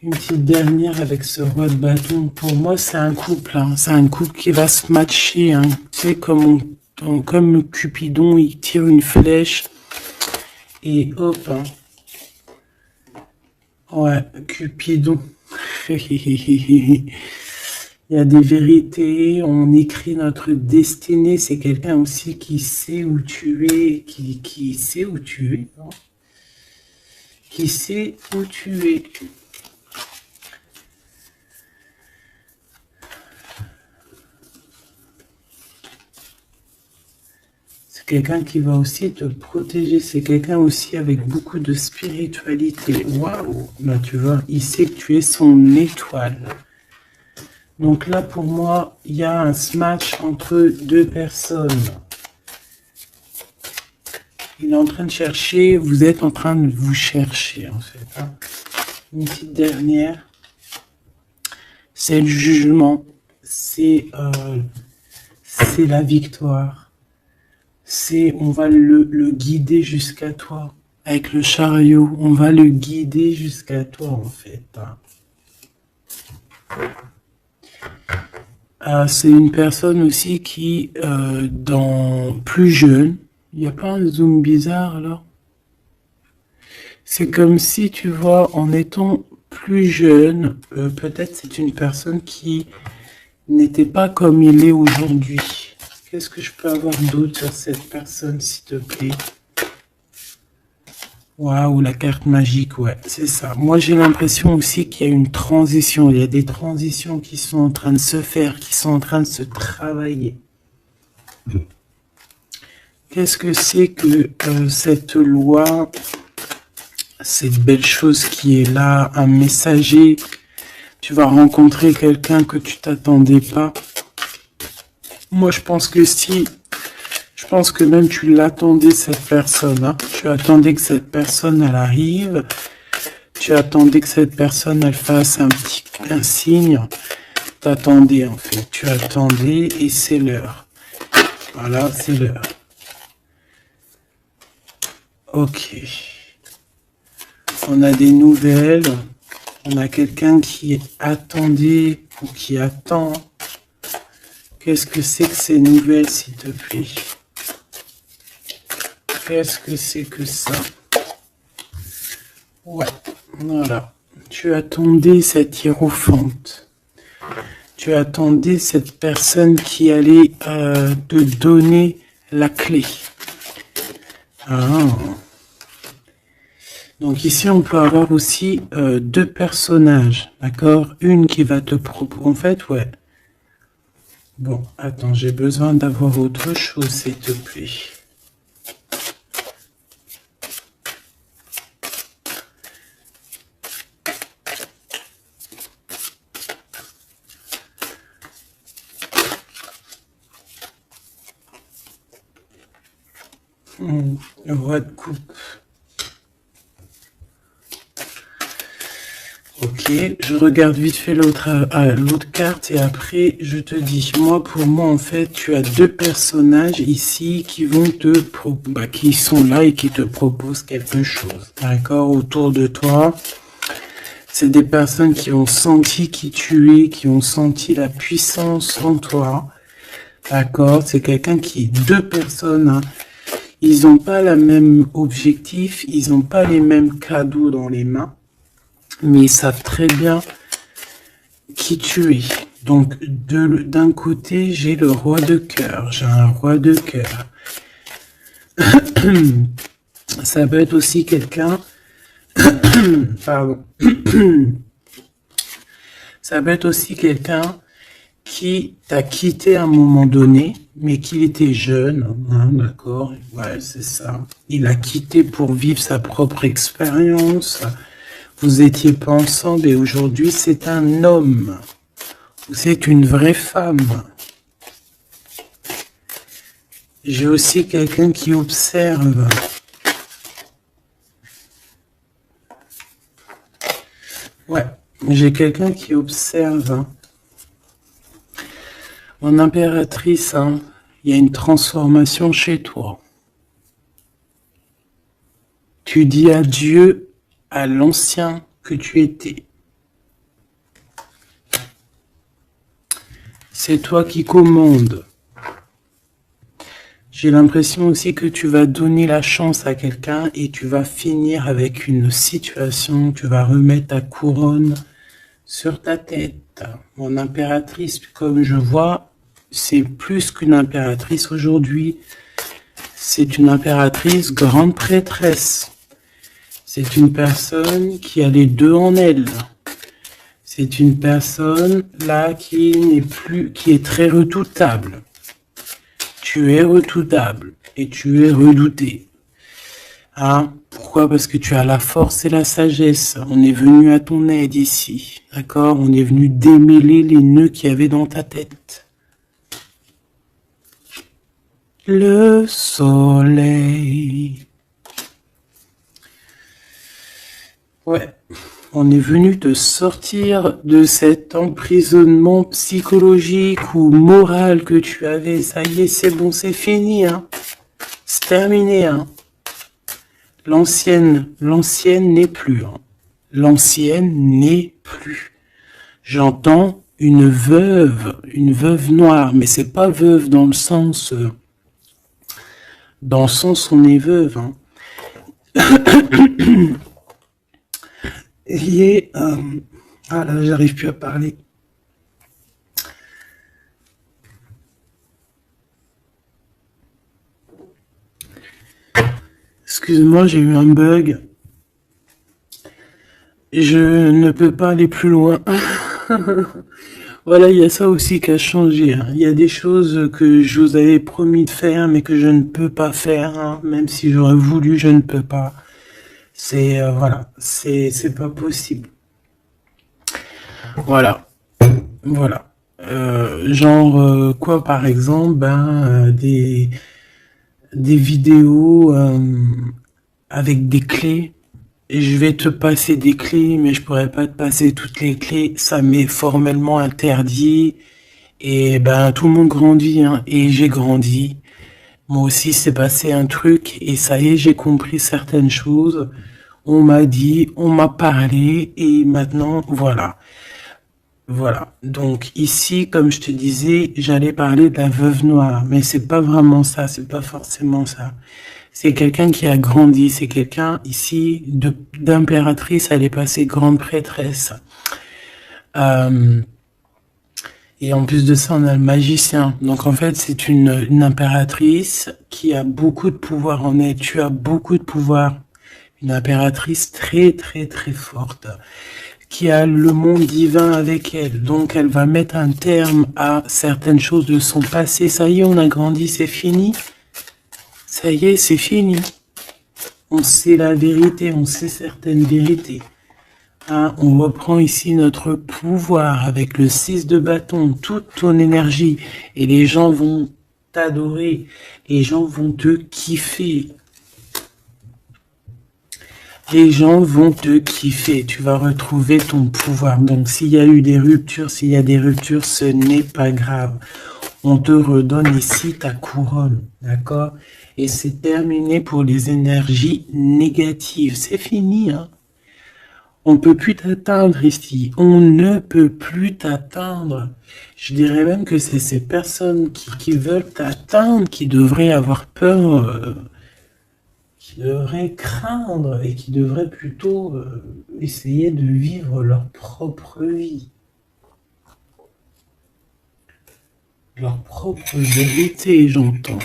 Une petite dernière avec ce roi de bâton. Pour moi, c'est un couple. Hein. C'est un couple qui va se matcher. Hein. Tu sais, comme Cupidon, il tire une flèche. Et hop. Hein. Ouais, Cupidon. Il y a des vérités. On écrit notre destinée. C'est quelqu'un aussi qui sait où tu es. Qui sait où tu es. Hein. Qui sait où tu es. Quelqu'un qui va aussi te protéger, c'est quelqu'un aussi avec beaucoup de spiritualité. Waouh! Là, tu vois, il sait que tu es son étoile. Donc là, pour moi, il y a un match entre deux personnes. Il est en train de chercher, vous êtes en train de vous chercher, en fait. Hein. Une petite dernière. C'est le jugement. C'est la victoire. On va le guider jusqu'à toi. Avec le chariot, on va le guider jusqu'à toi, en fait. C'est une personne aussi qui, plus jeune, il n'y a pas un zoom bizarre, alors? C'est comme si, tu vois, en étant plus jeune, peut-être c'est une personne qui n'était pas comme il est aujourd'hui. Qu'est-ce que je peux avoir d'autre sur cette personne, s'il te plaît? Waouh, la carte magique, ouais, c'est ça. Moi, j'ai l'impression aussi qu'il y a une transition. Il y a des transitions qui sont en train de se faire, qui sont en train de se travailler. Qu'est-ce que c'est que cette loi, cette belle chose qui est là, un messager? Tu vas rencontrer quelqu'un que tu t'attendais pas. Moi, je pense que si... Je pense que même tu l'attendais, cette personne. Hein. Tu attendais que cette personne, elle arrive. Tu attendais que cette personne, elle fasse un signe. T'attendais, en fait. Tu attendais et c'est l'heure. Voilà, c'est l'heure. Ok. On a des nouvelles. On a quelqu'un qui attendait ou qui attend. Qu'est-ce que c'est que ces nouvelles, s'il te plaît? Qu'est-ce que c'est que ça? Ouais, voilà. Tu attendais cette hiérophante. Tu attendais cette personne qui allait te donner la clé. Ah. Donc ici, on peut avoir aussi deux personnages, d'accord? Une qui va te proposer... En fait, ouais. Bon, attends, j'ai besoin d'avoir autre chose, s'il te plaît. Le roi de coupe. Ok, je regarde vite fait l'autre carte et après je te dis. Moi, pour moi, en fait, tu as deux personnages ici qui vont qui sont là et qui te proposent quelque chose. D'accord, autour de toi. C'est des personnes qui ont senti qui tu es, qui ont senti la puissance en toi. D'accord, c'est quelqu'un qui... Deux personnes, hein. Ils n'ont pas le même objectif, ils n'ont pas les mêmes cadeaux dans les mains, mais ils savent très bien qui tu es. Donc, d'un côté, j'ai le roi de cœur, j'ai un roi de cœur. Ça peut être aussi quelqu'un... Pardon. Ça peut être aussi quelqu'un qui t'a quitté à un moment donné, mais qu'il était jeune, hein, d'accord? Ouais, c'est ça. Il a quitté pour vivre sa propre expérience. Vous étiez pas ensemble et aujourd'hui c'est un homme. Vous êtes une vraie femme. J'ai aussi quelqu'un qui observe. Ouais, j'ai quelqu'un qui observe. Hein. Mon impératrice, hein, il y a une transformation chez toi. Tu dis adieu à l'ancien que tu étais. C'est toi qui commandes. J'ai l'impression aussi que tu vas donner la chance à quelqu'un et tu vas finir avec une situation, tu vas remettre ta couronne sur ta tête. Mon impératrice, comme je vois, c'est plus qu'une impératrice aujourd'hui. C'est une impératrice grande prêtresse. C'est une personne qui a les deux en elle. C'est une personne là qui est très redoutable. Tu es redoutable et tu es redouté. Hein? Pourquoi? Parce que tu as la force et la sagesse. On est venu à ton aide ici. D'accord? On est venu démêler les nœuds qu'il y avait dans ta tête. Le soleil. Ouais. On est venu te sortir de cet emprisonnement psychologique ou moral que tu avais. Ça y est, c'est bon, c'est fini. Hein. C'est terminé. Hein. L'ancienne n'est plus. Hein. L'ancienne n'est plus. J'entends une veuve noire, mais c'est pas veuve dans le sens on est veuve. Hein. Ah là, j'arrive plus à parler. Excuse-moi, j'ai eu un bug. Je ne peux pas aller plus loin. Voilà, il y a ça aussi qui a changé, hein. Il y a des choses que je vous avais promis de faire, mais que je ne peux pas faire, hein. Même si j'aurais voulu, je ne peux pas. C'est voilà, c'est pas possible. Voilà, voilà. Genre quoi par exemple, des vidéos avec des clés. Et je vais te passer des clés, mais je pourrais pas te passer toutes les clés. Ça m'est formellement interdit. Et ben tout le monde grandit, hein. Et j'ai grandi. Moi aussi, c'est passé un truc. Et ça y est, j'ai compris certaines choses. On m'a dit, on m'a parlé. Et maintenant, voilà. Voilà. Donc ici, comme je te disais, j'allais parler de la veuve noire, mais c'est pas vraiment ça, c'est pas forcément ça. C'est quelqu'un qui a grandi, c'est quelqu'un ici d'impératrice, elle est passée grande prêtresse. Euh, et en plus de ça, on a le magicien. Donc en fait, c'est une impératrice qui a beaucoup de pouvoir en elle. Tu as beaucoup de pouvoir. Une impératrice très très très forte, qui a le monde divin avec elle. Donc elle va mettre un terme à certaines choses de son passé. Ça y est, on a grandi, c'est fini. Ça y est, c'est fini. On sait la vérité, on sait certaines vérités. Hein, on reprend ici notre pouvoir avec le 6 de bâton, toute ton énergie. Et les gens vont t'adorer. Les gens vont te kiffer. Les gens vont te kiffer, tu vas retrouver ton pouvoir. Donc s'il y a eu des ruptures, s'il y a des ruptures, ce n'est pas grave. On te redonne ici ta couronne, d'accord? Et c'est terminé pour les énergies négatives. C'est fini, hein? On ne peut plus t'atteindre ici. On ne peut plus t'atteindre. Je dirais même que c'est ces personnes qui veulent t'atteindre qui devraient avoir peur. Qui devraient craindre et qui devraient plutôt essayer de vivre leur propre vie, leur propre vérité, j'entends.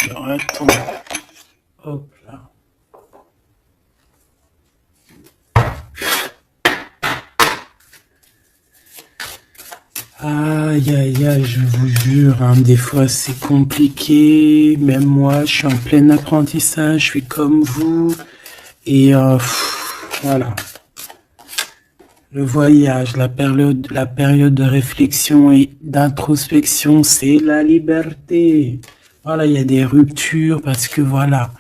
Alors attends, hop là. Aïe aïe aïe, je vous jure, hein, des fois c'est compliqué, même moi je suis en plein apprentissage, je suis comme vous, et voilà. Le voyage, la période de réflexion et d'introspection, c'est la liberté. Voilà, il y a des ruptures parce que voilà,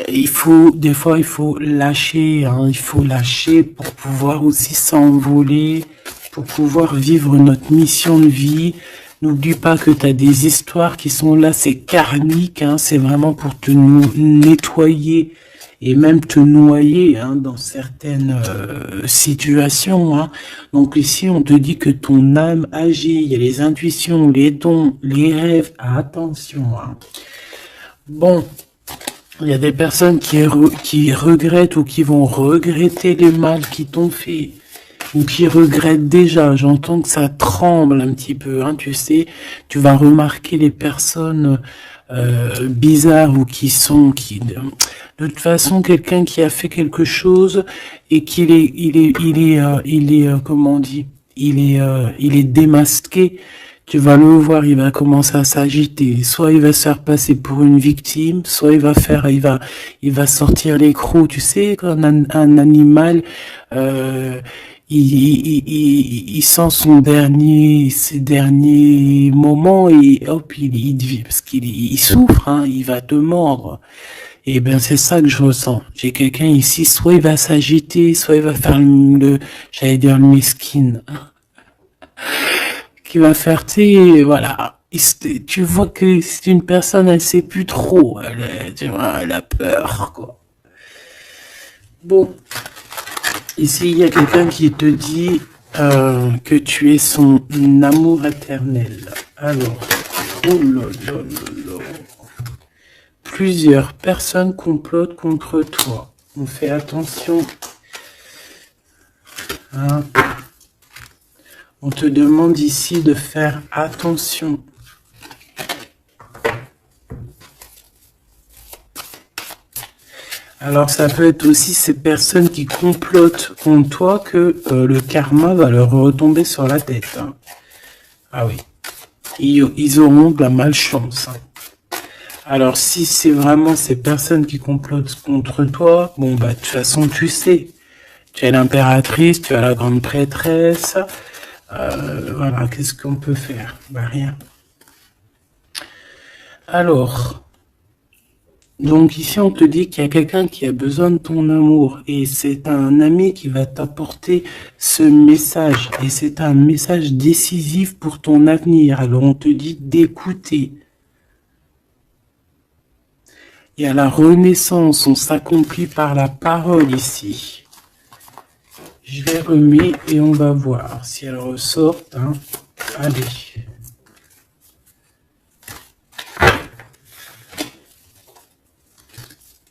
des fois, il faut lâcher, hein, il faut lâcher pour pouvoir aussi s'envoler, pour pouvoir vivre notre mission de vie. N'oublie pas que tu as des histoires qui sont là, c'est karmique, hein, c'est vraiment pour te nettoyer et même te noyer, hein, dans certaines situations, hein. Donc ici, on te dit que ton âme agit, il y a les intuitions, les dons, les rêves, attention, hein. Bon, il y a des personnes qui regrettent ou qui vont regretter les mal qui t'ont fait, ou qui regrettent déjà. J'entends que ça tremble un petit peu, hein, tu sais. Tu vas remarquer les personnes bizarres ou de toute façon, quelqu'un qui a fait quelque chose et comment on dit, il est démasqué. Tu vas le voir, il va commencer à s'agiter. Soit il va se faire passer pour une victime, soit il va sortir les crocs. Tu sais, quand un animal, euh, il sent ses derniers moments et hop, parce il souffre, hein, il va te mordre. Et ben c'est ça que je ressens. J'ai quelqu'un ici, soit il va s'agiter, soit il va faire j'allais dire le mesquine, qui va faire, tu sais, voilà. Tu vois que c'est une personne, elle sait plus trop, tu vois, elle a peur, quoi. Bon, ici il y a quelqu'un qui te dit que tu es son amour éternel. Alors, oh là là là là. Plusieurs personnes complotent contre toi. On fait attention. Hein. On te demande ici de faire attention. Alors, ça peut être aussi ces personnes qui complotent contre toi que le karma va leur retomber sur la tête. Hein. Ah oui. Ils auront de la malchance. Hein. Alors, si c'est vraiment ces personnes qui complotent contre toi, bon, bah, de toute façon, tu sais. Tu as l'impératrice, tu as la grande prêtresse. Voilà, qu'est-ce qu'on peut faire? Bah, rien. Alors, donc ici, on te dit qu'il y a quelqu'un qui a besoin de ton amour. Et c'est un ami qui va t'apporter ce message. Et c'est un message décisif pour ton avenir. Alors, on te dit d'écouter. Il y a la renaissance, on s'accomplit par la parole ici. Je les remets et on va voir si elles ressortent. Hein. Allez.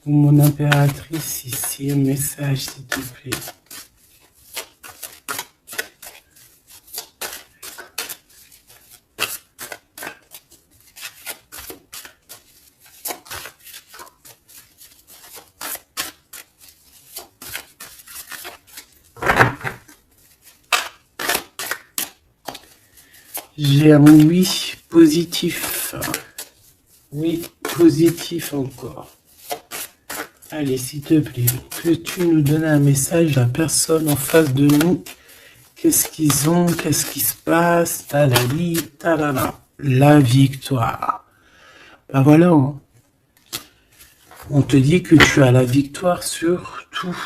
Pour mon impératrice ici, un message s'il te plaît. J'ai un oui positif. Oui, positif encore. Allez, s'il te plaît, que tu nous donnes un message, la personne en face de nous. Qu'est-ce qu'ils ont? Qu'est-ce qui se passe? Talali, talala. La victoire. Ben voilà. Hein. On te dit que tu as la victoire sur tout.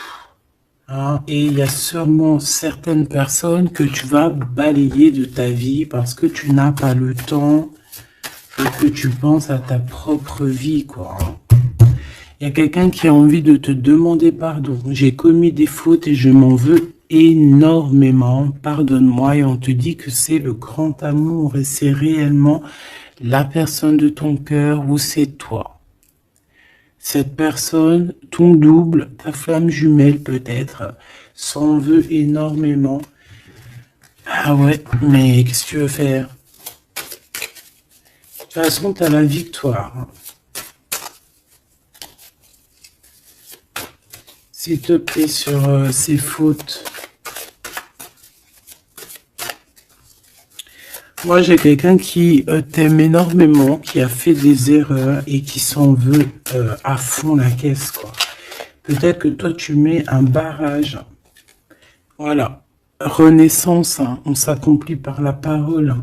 Hein, et il y a sûrement certaines personnes que tu vas balayer de ta vie parce que tu n'as pas le temps et que tu penses à ta propre vie, quoi. Il y a quelqu'un qui a envie de te demander pardon. J'ai commis des fautes et je m'en veux énormément. Pardonne-moi. Et on te dit que c'est le grand amour et c'est réellement la personne de ton cœur ou c'est toi. Cette personne, ton double, ta flamme jumelle peut-être, s'en veut énormément. Ah ouais, mais qu'est-ce que tu veux faire? De toute façon, tu as la victoire. S'il te plaît, sur ces fautes. Moi, j'ai quelqu'un qui t'aime énormément, qui a fait des erreurs et qui s'en veut à fond la caisse, quoi. Peut-être que toi, tu mets un barrage. Voilà. Renaissance, hein. On s'accomplit par la parole.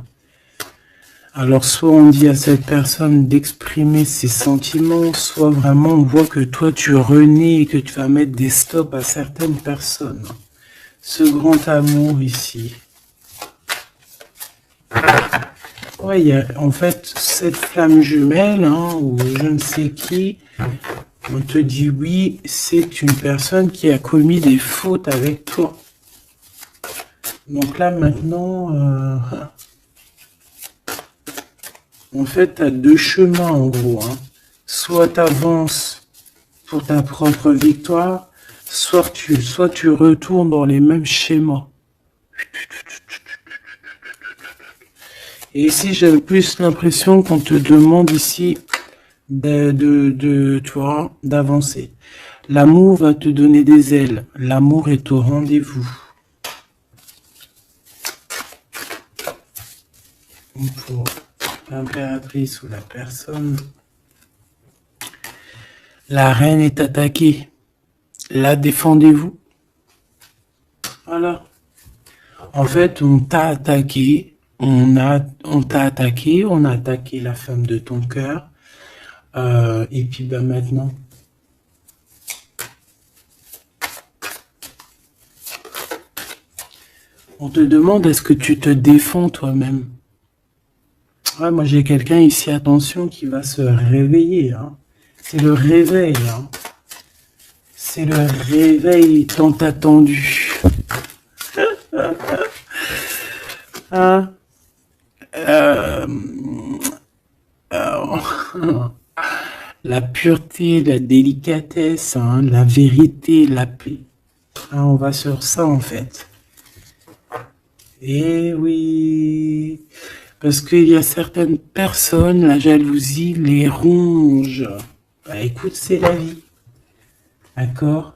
Alors, soit on dit à cette personne d'exprimer ses sentiments, soit vraiment on voit que toi, tu renais et que tu vas mettre des stops à certaines personnes. Ce grand amour ici. Ouais, il y a en fait cette flamme jumelle, hein, ou je ne sais qui, on te dit oui, c'est une personne qui a commis des fautes avec toi. Donc là maintenant, en fait, tu as deux chemins en gros. Hein. Soit tu avances pour ta propre victoire, soit tu retournes dans les mêmes schémas. Et ici, j'ai plus l'impression qu'on te demande ici tu vois, d'avancer. L'amour va te donner des ailes. L'amour est au rendez-vous. Pour l'impératrice ou la personne. La reine est attaquée. La défendez-vous. Voilà. En fait, on t'a attaqué. On t'a attaqué, on a attaqué la femme de ton cœur. Et puis ben maintenant. On te demande est-ce que tu te défends toi-même. Ouais, moi j'ai quelqu'un ici, attention, qui va se réveiller. Hein. C'est le réveil. Hein. C'est le réveil tant attendu. Hein? La pureté, la délicatesse, hein, la vérité, la paix. Hein, on va sur ça en fait. Eh oui, parce qu'il y a certaines personnes, la jalousie les ronge. Bah écoute, c'est la vie. D'accord?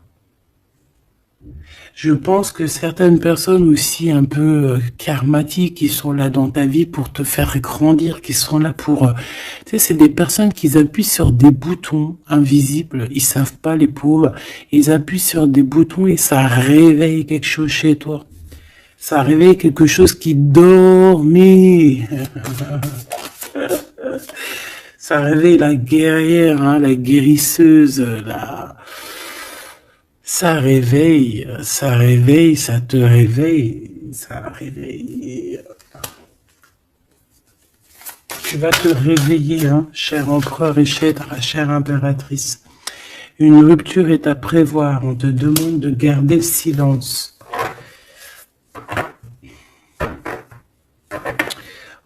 Je pense que certaines personnes aussi un peu karmatiques qui sont là dans ta vie pour te faire grandir, qui sont là pour... tu sais, c'est des personnes qui appuient sur des boutons invisibles. Ils savent pas, les pauvres. Ils appuient sur des boutons et ça réveille quelque chose chez toi. Ça réveille quelque chose qui dormait. Ça réveille la guerrière, hein, la guérisseuse, ça réveille, ça te réveille, ça réveille. Tu vas te réveiller, hein, cher empereur et chère impératrice. Une rupture est à prévoir, on te demande de garder le silence.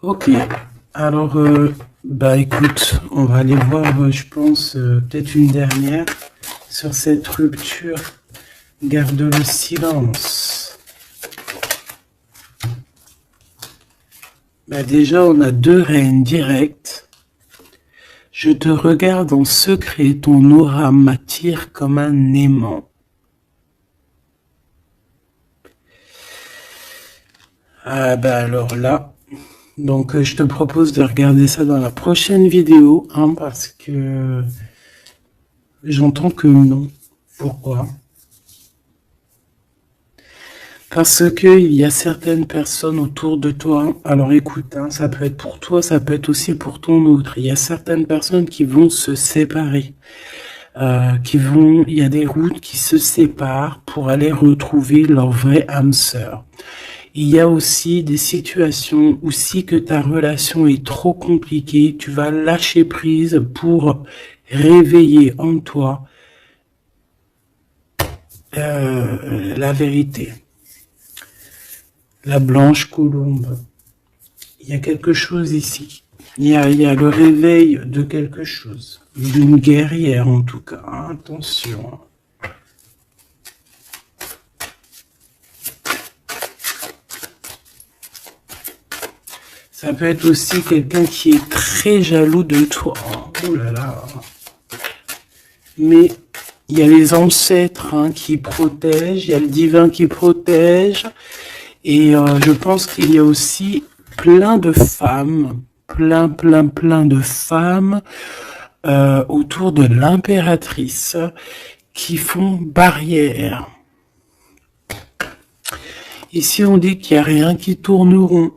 Ok, alors, bah écoute, on va aller voir, je pense, peut-être une dernière sur cette rupture. Garde le silence. Bah déjà, on a 2 reines directes. Je te regarde en secret, ton aura m'attire comme un aimant. Ah bah alors là, donc je te propose de regarder ça dans la prochaine vidéo, hein, parce que j'entends que non. Pourquoi? Parce que il y a certaines personnes autour de toi. Alors écoute, hein, ça peut être pour toi, ça peut être aussi pour ton autre. Il y a certaines personnes qui vont se séparer, il y a des routes qui se séparent pour aller retrouver leur vraie âme sœur. Il y a aussi des situations où si que ta relation est trop compliquée, tu vas lâcher prise pour réveiller en toi la vérité. La blanche colombe. Il y a quelque chose ici. Il y a le réveil de quelque chose. D'une guerrière en tout cas. Attention. Ça peut être aussi quelqu'un qui est très jaloux de toi. Oh là là. Mais il y a les ancêtres, hein, qui protègent, il y a le divin qui protège. Et je pense qu'il y a aussi plein de femmes, plein de femmes autour de l'impératrice qui font barrière. Ici, on dit qu'il n'y a rien qui tourne rond.